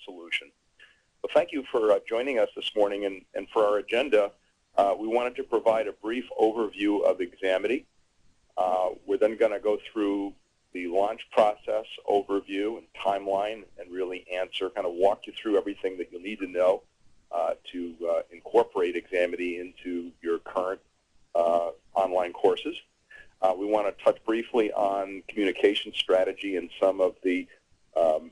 solution. Well, thank you for joining us this morning, and for our agenda, we wanted to provide a brief overview of Examity. We're then going to go through the launch process overview and timeline and really kind of walk you through everything that you'll need to know to incorporate Examity into your current online courses. We want to touch briefly on communication strategy and some of the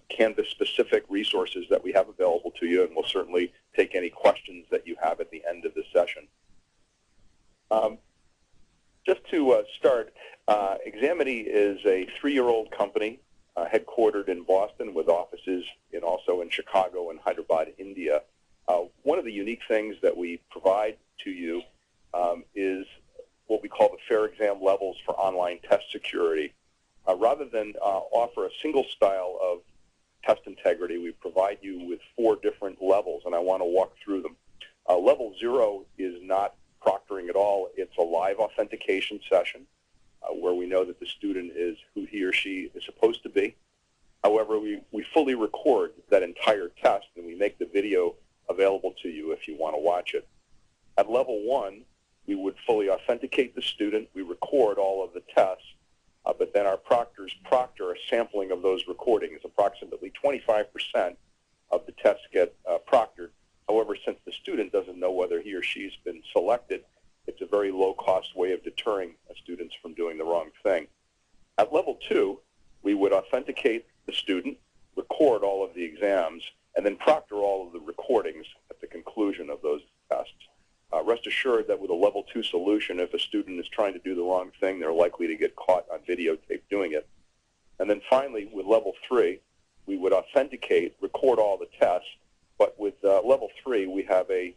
Canvas-specific resources that we have available to you, and we'll certainly take any questions that you have at the end of the session. Just to start, Examity is a 3-year-old company headquartered in Boston with offices also in Chicago and Hyderabad, India. One of the unique things that we provide to you is what we call the fair exam levels for online test security. Rather than offer a single style of test integrity, we provide you with 4 different levels, and I want to walk through them. Level 0 is not proctoring at all. It's a live authentication session where we know that the student is who he or she is supposed to be. However, we fully record that entire test, and we make the video available to you if you want to watch it. At level 1, we would fully authenticate the student. We record all of the tests, but then our proctors proctor a sampling of those recordings. Approximately 25% of the tests get proctored. However, since the student doesn't know whether he or she's been selected, it's a very low-cost way of deterring students from doing the wrong thing. At level 2, we would authenticate the student, record all of the exams, and then proctor all of the recordings at the conclusion of those tests. Rest assured that with a level 2 solution, if a student is trying to do the wrong thing, they're likely to get caught on videotape doing it. And then finally, with level 3, we would authenticate, record all the tests, but with level 3, we have a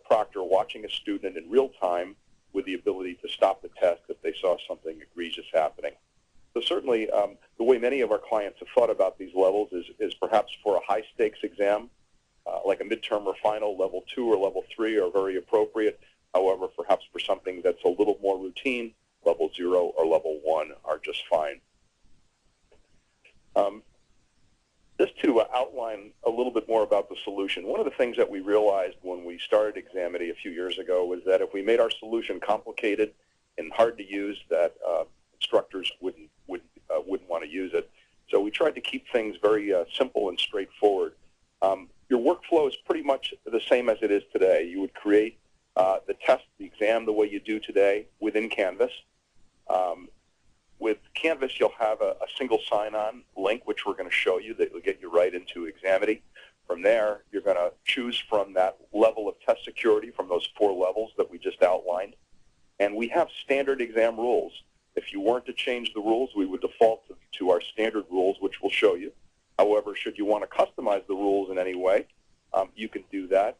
proctor watching a student in real time with the ability to stop the test if they saw something egregious happening. So certainly, the way many of our clients have thought about these levels is perhaps for a high-stakes exam, like a midterm or final, level 2 or level 3 are very appropriate. However, perhaps for something that's a little more routine, level 0 or level 1 are just fine. Just to outline a little bit more about the solution, one of the things that we realized when we started Examity a few years ago was that if we made our solution complicated and hard to use, that instructors wouldn't want to use it. So we tried to keep things very simple and straightforward. Your workflow is pretty much the same as it is today. You would create the test, the exam, the way you do today within Canvas. With Canvas, you'll have a single sign-on link, which we're going to show you, that will get you right into Examity. From there, you're going to choose from that level of test security from those 4 levels that we just outlined. And we have standard exam rules. If you weren't to change the rules, we would default to our standard rules, which we'll show you. However, should you want to customize the rules in any way, you can do that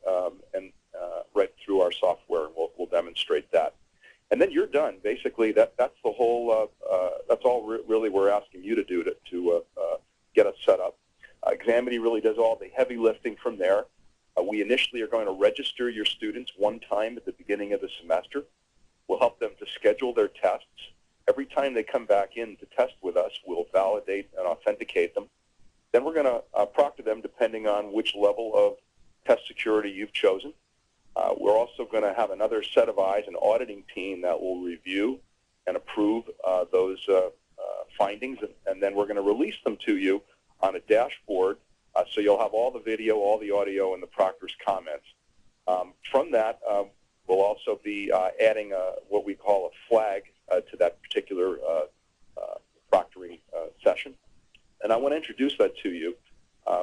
right through our software, and we'll demonstrate that. And then you're done. Basically, that's the whole. That's all really we're asking you to do to get us set up. Examity really does all the heavy lifting from there. We initially are going to register your students one time at the beginning of the semester. We'll help them to schedule their tests. Every time they come back in to test with us, we'll validate and authenticate them. Then we're going to proctor them depending on which level of test security you've chosen. We're also going to have another set of eyes, an auditing team that will review and approve those findings, and then we're going to release them to you on a dashboard, so you'll have all the video, all the audio, and the proctor's comments. From that, we'll also be adding what we call a flag to that particular proctoring session. And I want to introduce that to you.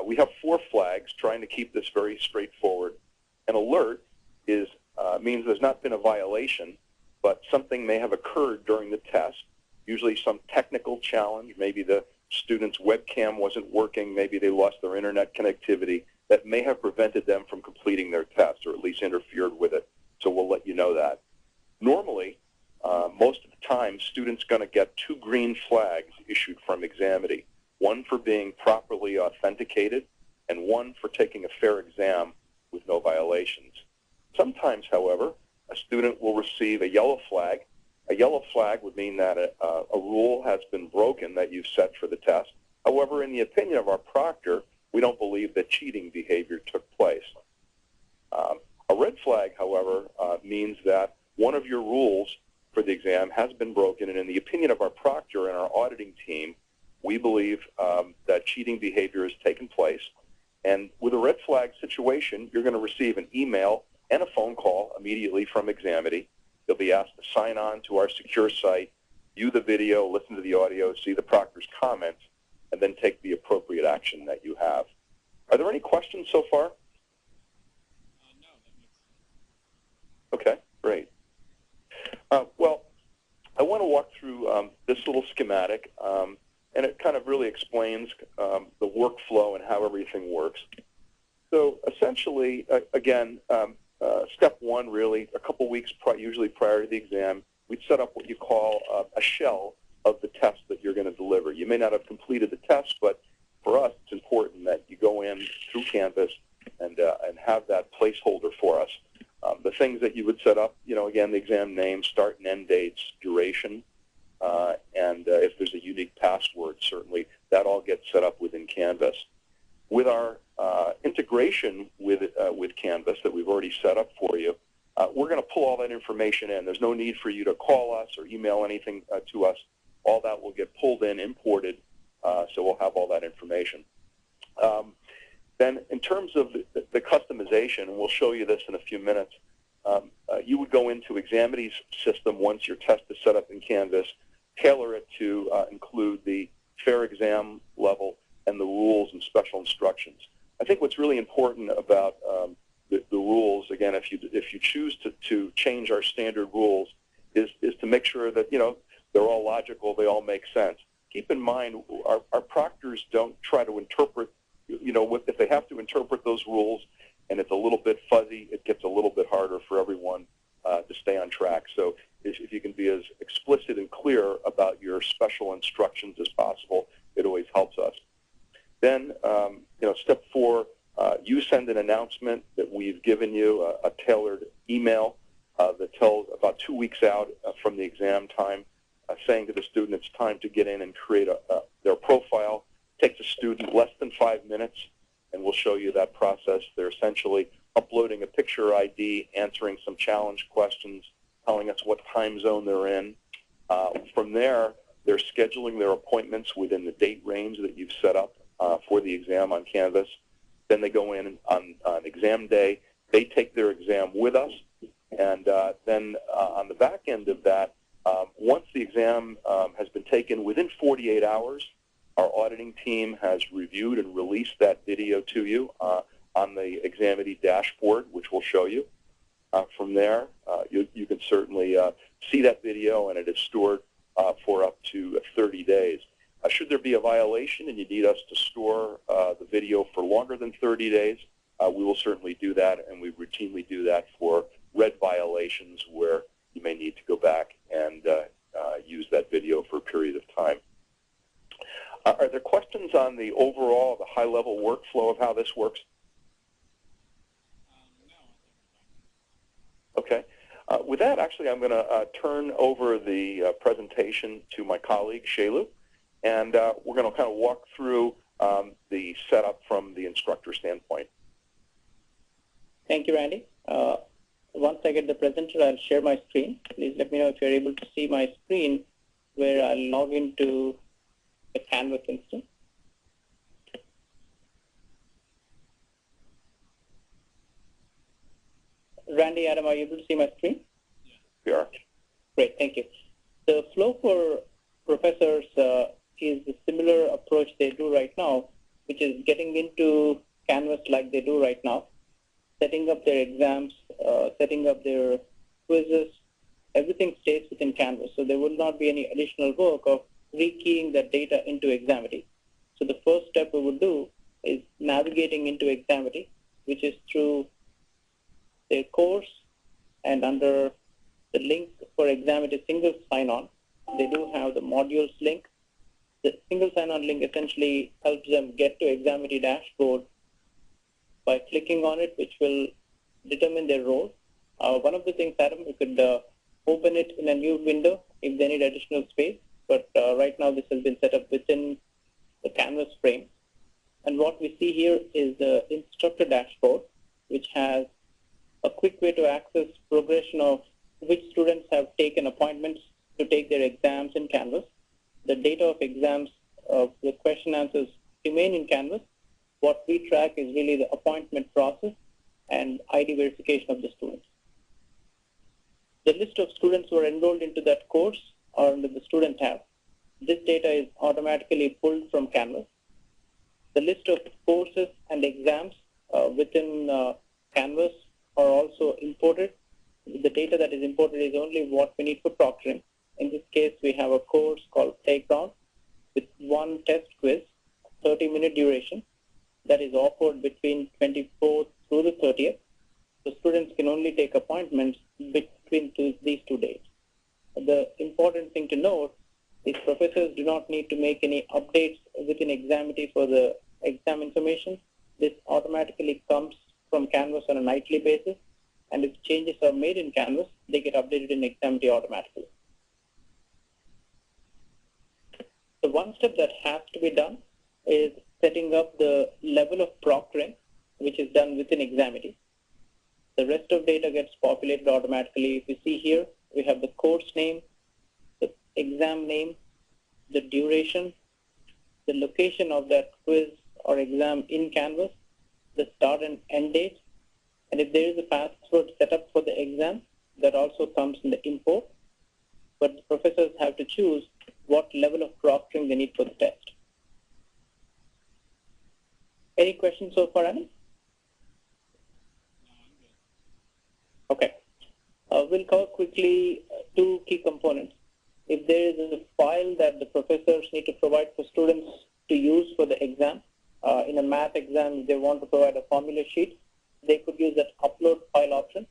We have 4 flags trying to keep this very straightforward. An alert means there's not been a violation, but something may have occurred during the test, usually some technical challenge. Maybe the student's webcam wasn't working. Maybe they lost their internet connectivity that may have prevented them from completing their test, or at least interfered with it. So we'll let you know that. Normally, most of the time, students going to get 2 green flags issued from Examity, one for being properly authenticated and one for taking a fair exam with no violations. Sometimes, however, a student will receive a yellow flag. A yellow flag would mean that a rule has been broken that you've set for the test. However, in the opinion of our proctor, we don't believe that cheating behavior took place. A red flag, however, means that one of your rules for the exam has been broken, and in the opinion of our proctor and our auditing team, we believe that cheating behavior has taken place. And with a red flag situation, you're going to receive an email and a phone call immediately from Examity. You'll be asked to sign on to our secure site, view the video, listen to the audio, see the proctor's comments, and then take the appropriate action that you have. Are there any questions so far? No, that makes sense. Okay, great. Well, I want to walk through this little schematic, and it kind of really explains the workflow and how everything works. So essentially, again, step one, really, a couple weeks usually prior to the exam, we'd set up what you call a shell of the test that you're going to deliver. You may not have completed the test, but for us, it's important that you go in through Canvas and have that placeholder for us. The things that you would set up, again, the exam name, start and end dates, duration, and if there's a unique password, certainly that all gets set up within Canvas. With our integration with Canvas that we've already set up for you, we're going to pull all that information in. There's no need for you to call us or email anything to us. All that will get pulled in, imported, so we'll have all that information. Then in terms of the customization, and we'll show you this in a few minutes, you would go into Examity's system once your test is set up in Canvas, tailor it to include the fair exam level and the rules and special instructions. I think what's really important about the rules, again, if you choose to change our standard rules, is to make sure that they're all logical, they all make sense. Keep in mind, our proctors don't try to interpret. If they have to interpret those rules and it's a little bit fuzzy, it gets a little bit harder for everyone to stay on track. So if you can be as explicit and clear about your special instructions as possible, it always helps us. Then, step 4, you send an announcement that we've given you, a tailored email that tells about 2 weeks out from the exam time, saying to the student it's time to get in and create their profile. Takes a student less than 5 minutes, and we'll show you that process. They're essentially uploading a picture ID, answering some challenge questions, telling us what time zone they're in. From there, they're scheduling their appointments within the date range that you've set up for the exam on Canvas. Then they go in on exam day. They take their exam with us, and then on the back end of that, once the exam has been taken within 48 hours, our auditing team has reviewed and released that video to you on the Examity dashboard, which we'll show you. From there, you can certainly see that video, and it is stored for up to 30 days. Should there be a violation and you need us to store the video for longer than 30 days, we will certainly do that, and we routinely do that for red violations where you may need to go back and use that video for a period of time. Are there questions on the overall, the high-level workflow of how this works? No. Okay. With that, actually, I'm going to turn over the presentation to my colleague, Shailu, and we're going to kind of walk through the setup from the instructor standpoint. Thank you, Randy. Once I get the presenter, I'll share my screen. Please let me know if you're able to see my screen where I'll log into the Canvas instance. Randy, Adam, are you able to see my screen? Yes. We are. Great, thank you. The flow for professors is a similar approach they do right now, which is getting into Canvas like they do right now, setting up their exams, setting up their quizzes. Everything stays within Canvas, so there will not be any additional work of rekeying that data into Examity. So the first step we would do is navigating into Examity, which is through their course, and under the link for Examity single sign-on, they do have the modules link. The single sign-on link essentially helps them get to Examity dashboard by clicking on it, which will determine their role. One of the things, Adam, we could open it in a new window if they need additional space, but right now this has been set up within the Canvas frame. And what we see here is the instructor dashboard, which has a quick way to access progression of which students have taken appointments to take their exams in Canvas. The data of exams, the question answers remain in Canvas. What we track is really the appointment process and ID verification of the students. The list of students who are enrolled into that course are under the Student tab. This data is automatically pulled from Canvas. The list of courses and exams within Canvas are also imported. The data that is imported is only what we need for proctoring. In this case, we have a course called Playground with one test quiz, 30-minute duration, that is offered between 24th through the 30th. So students can only take appointments between these 2 days. The important thing to note is professors do not need to make any updates within Examity for the exam information. This automatically comes from Canvas on a nightly basis, and if changes are made in Canvas, they get updated in Examity automatically. The one step that has to be done is setting up the level of proctoring, which is done within Examity. The rest of data gets populated automatically. If you see here, we have the course name, the exam name, the duration, the location of that quiz or exam in Canvas, the start and end date, and if there is a password set up for the exam, that also comes in the import. But the professors have to choose what level of proctoring they need for the test. Any questions so far, Annie? Okay. We'll cover quickly two key components. If there is a file that the professors need to provide for students to use for the exam, in a math exam, if they want to provide a formula sheet, they could use that upload file option.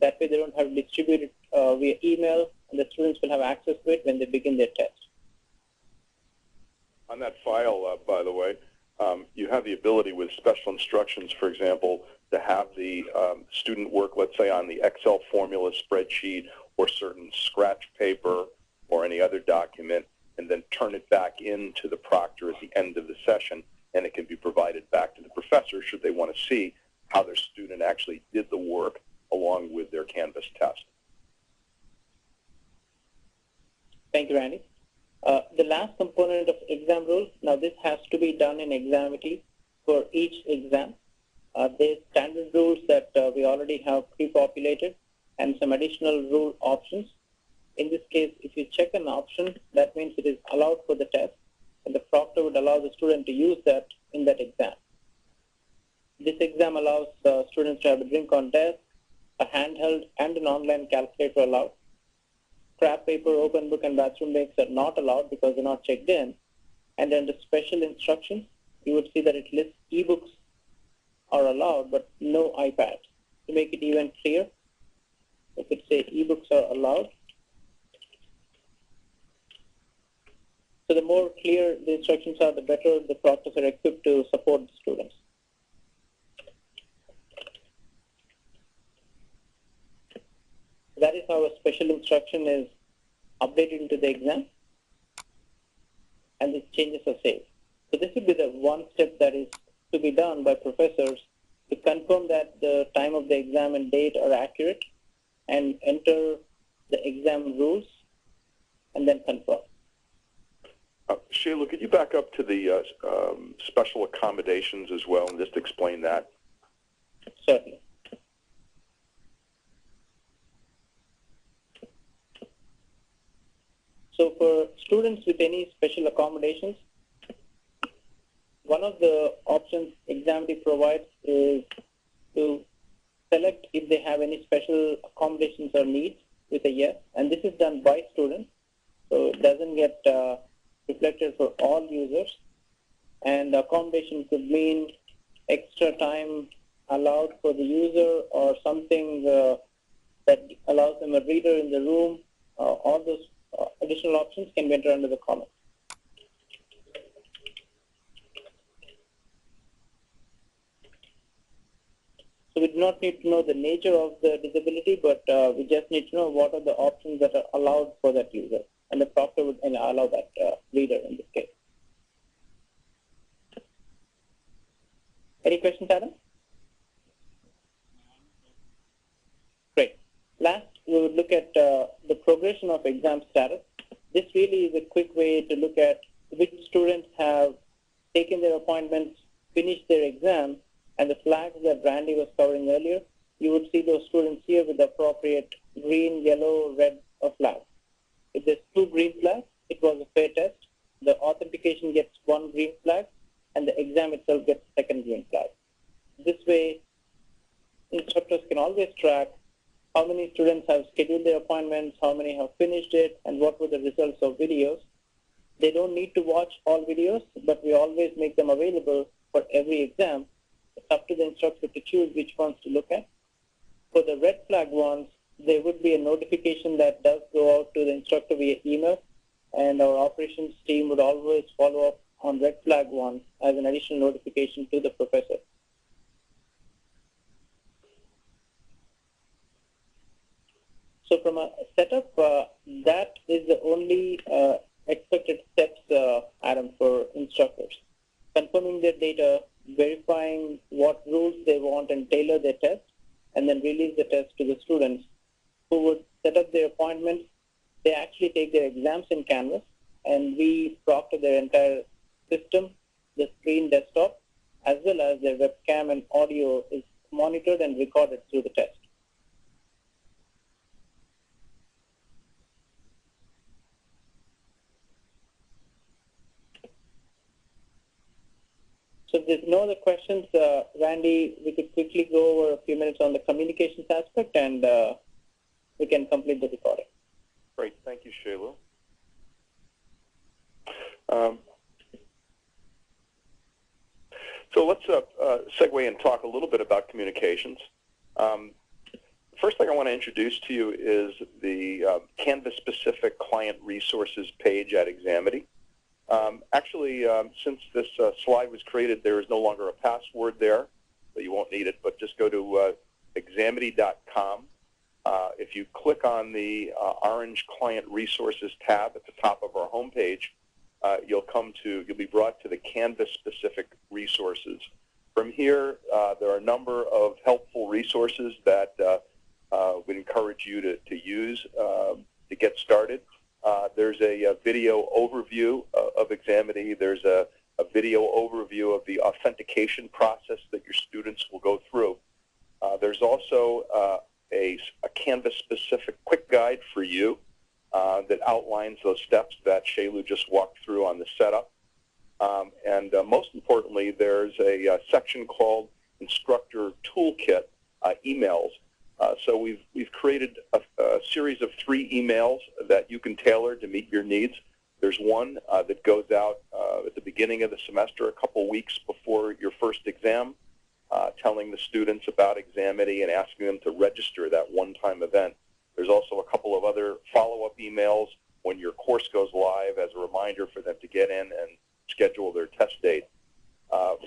That way they don't have to distribute it via email, and the students will have access to it when they begin their test. On that file, by the way, you have the ability with special instructions, for example, to have the student work, let's say, on the Excel formula spreadsheet or certain scratch paper or any other document, and then turn it back into the proctor at the end of the session, and it can be provided back to the professor should they want to see how their student actually did the work along with their Canvas test. Thank you, Randy. The last component of exam rules, now this has to be done in Examity for each exam. There's standard rules that we already have pre-populated and some additional rule options. In this case, if you check an option, that means it is allowed for the test, and the proctor would allow the student to use that in that exam. This exam allows students to have a drink on desk, a handheld, and an online calculator allowed. Scrap paper, open book, and bathroom breaks are not allowed because they're not checked in. And under special instructions, you would see that it lists ebooks are allowed, but no iPads. To make it even clear, it could say ebooks are allowed. So the more clear the instructions are, the better the proctors are equipped to support the students. That is how a special instruction is updated into the exam, and the changes are saved. So this would be the one step that is to be done by professors to confirm that the time of the exam and date are accurate, and enter the exam rules, and then confirm. Sheila, could you back up to the special accommodations as well and just explain that? Certainly. So for students with any special accommodations, one of the options Examity provides is to select if they have any special accommodations or needs with a yes, and this is done by students, so it doesn't get reflected for all users. And accommodation could mean extra time allowed for the user or something that allows them a reader in the room. All those additional options can be entered under the comments. So we do not need to know the nature of the disability, but we just need to know what are the options that are allowed for that user, and the proctor would allow that reader in this case. Any questions, Adam? Great. Last, we would look at the progression of exam status. This really is a quick way to look at which students have taken their appointments, finished their exam, and the flags that Randy was covering earlier. You would see those students here with the appropriate green, yellow, red flags. If there's 2 green flags, it was a fair test. The authentication gets 1 green flag, and the exam itself gets 2nd green flag. This way, instructors can always track how many students have scheduled their appointments, how many have finished it, and what were the results of videos. They don't need to watch all videos, but we always make them available for every exam. It's up to the instructor to choose which ones to look at. For the red flag ones, there would be a notification that does go out to the instructor via email, and our operations team would always follow up on red flag ones as an additional notification to the professor. So from a setup, that is the only expected steps, Adam, for instructors. Confirming their data, verifying what rules they want and tailor their test, and then release the test to the students who would set up their appointments. They actually take their exams in Canvas, and we proctor their entire system, the screen desktop, as well as their webcam and audio is monitored and recorded through the test. So if there's no other questions, Randy, we could quickly go over a few minutes on the communications aspect, and we can complete the recording. Great. Thank you, Shailu. So let's segue and talk a little bit about communications. First thing I want to introduce to you is the Canvas-specific client resources page at Examity. Actually, since this slide was created, there is no longer a password there, so you won't need it, but just go to examity.com. If you click on the orange Client Resources tab at the top of our homepage, you'll be brought to the Canvas-specific resources. From here, there are a number of helpful resources that we'd encourage you to use to get started. There's a video overview of Examity. There's a video overview of the authentication process that your students will go through. There's also a Canvas-specific quick guide for you that outlines those steps that Shailu just walked through on the setup. And most importantly, there's a section called Instructor Toolkit emails. So we've created a series of 3 emails that you can tailor to meet your needs. There's one that goes out at the beginning of the semester, a couple weeks before your first exam, telling the students about Examity and asking them to register that one-time event. There's also a couple of other follow-up emails when your course goes live as a reminder for them to get in and schedule their test date.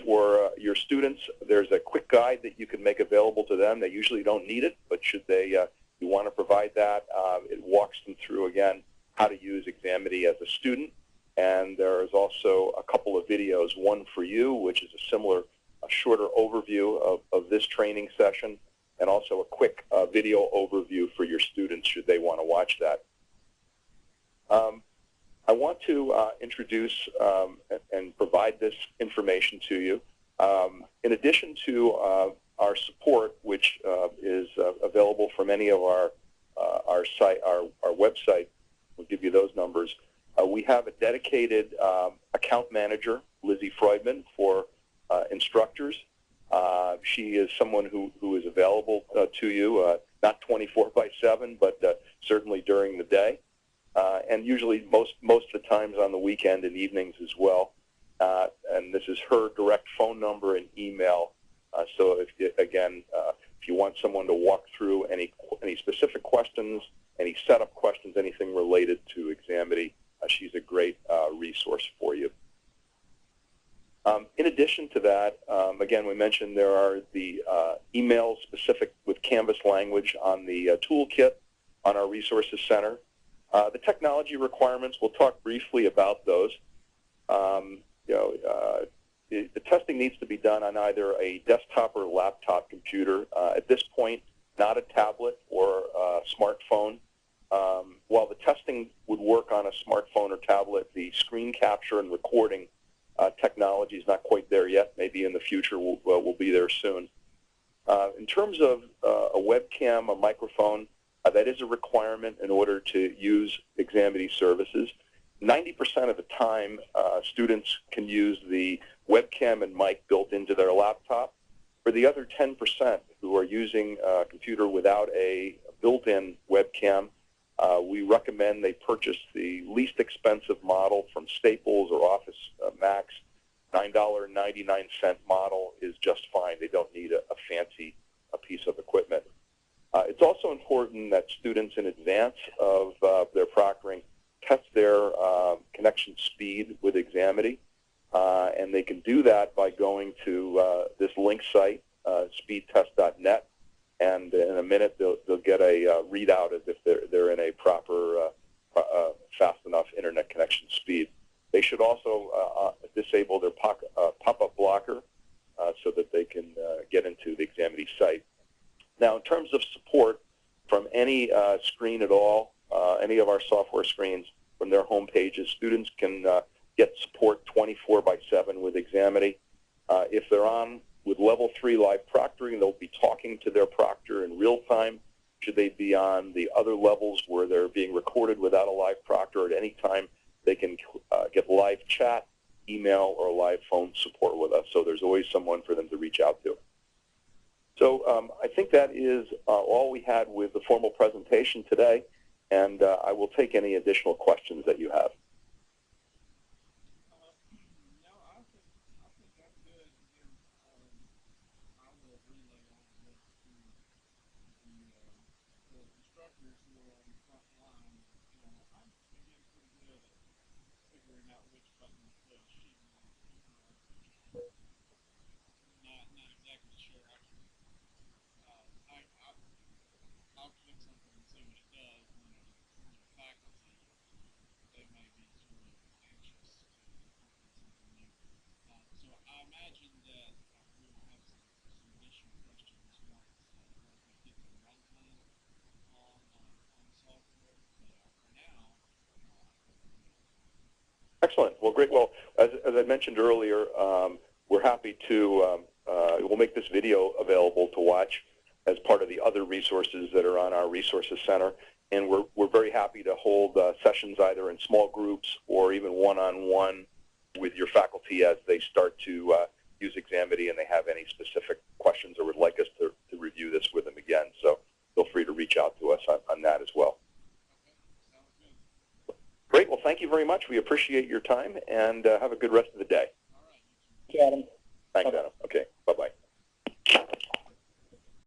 For your students, there's a quick guide that you can make available to them. They usually don't need it, but should they, you want to provide that, it walks them through, again, how to use Examity as a student. And there is also a couple of videos, one for you, which is a shorter overview of this training session, and also a quick video overview for your students should they want to watch that. I want to introduce and provide this information to you. In addition to our support, which is available from any of our website, we'll give you those numbers. We have a dedicated account manager, Lizzie Freudman, for instructors. She is someone who is available to you, not 24/7, but certainly during the day. And usually most of the times on the weekend and evenings as well. And this is her direct phone number and email. So if you want someone to walk through any specific questions, any setup questions, anything related to Examity, she's a great resource for you. In addition to that, again, we mentioned there are the emails specific with Canvas language on the toolkit on our Resources Center. The technology requirements, we'll talk briefly about those. the testing needs to be done on either a desktop or laptop computer. At this point, not a tablet or a smartphone. While the testing would work on a smartphone or tablet, the screen capture and recording technology is not quite there yet. Maybe in the future we'll be there soon. In terms of a webcam, a microphone, that is a requirement in order to use Examity services. 90% of the time, students can use the webcam and mic built into their laptop. For the other 10% who are using a computer without a built-in webcam, we recommend they purchase the least expensive model from Staples or Office Max. $9.99 model is just fine. They don't need a fancy piece of equipment. It's also important that students in advance of their proctoring test their connection speed with Examity, and they can do that by going to this link site, speedtest.net, and in a minute they'll get a readout as if they're in a proper, fast enough internet connection speed. They should also disable their pop-up blocker so that they can get into the Examity site. Now, in terms of support from any screen at all, any of our software screens from their home pages, students can get support 24/7 with Examity. If they're on with Level 3 live proctoring, they'll be talking to their proctor in real time. Should they be on the other levels where they're being recorded without a live proctor, at any time they can get live chat, email, or live phone support with us. So there's always someone for them to reach out to. So I think that is all we had with the formal presentation today, and I will take any additional questions that you have. No, I think that's good. Again, I will relay all of this to the instructors who are on the front line. I'm getting pretty good at figuring out which button to push. Not exactly sure. I'll click something and see what it does. Faculty, they may be sort of anxious to incorporate something new. So I imagine that we will have some additional questions once we get to runtime on the software. But for now, Excellent. Well, great. Well, as I mentioned earlier, we're happy to, we'll make this video available to watch as part of the other resources that are on our Resources Center. And we're very happy to hold sessions either in small groups or even one-on-one with your faculty as they start to use Examity and they have any specific questions or would like us to review this with them again. So feel free to reach out to us on that as well. okay, sounds good. Great. Well, thank you very much. We appreciate your time, and have a good rest of the day. All right. Thank you, Adam.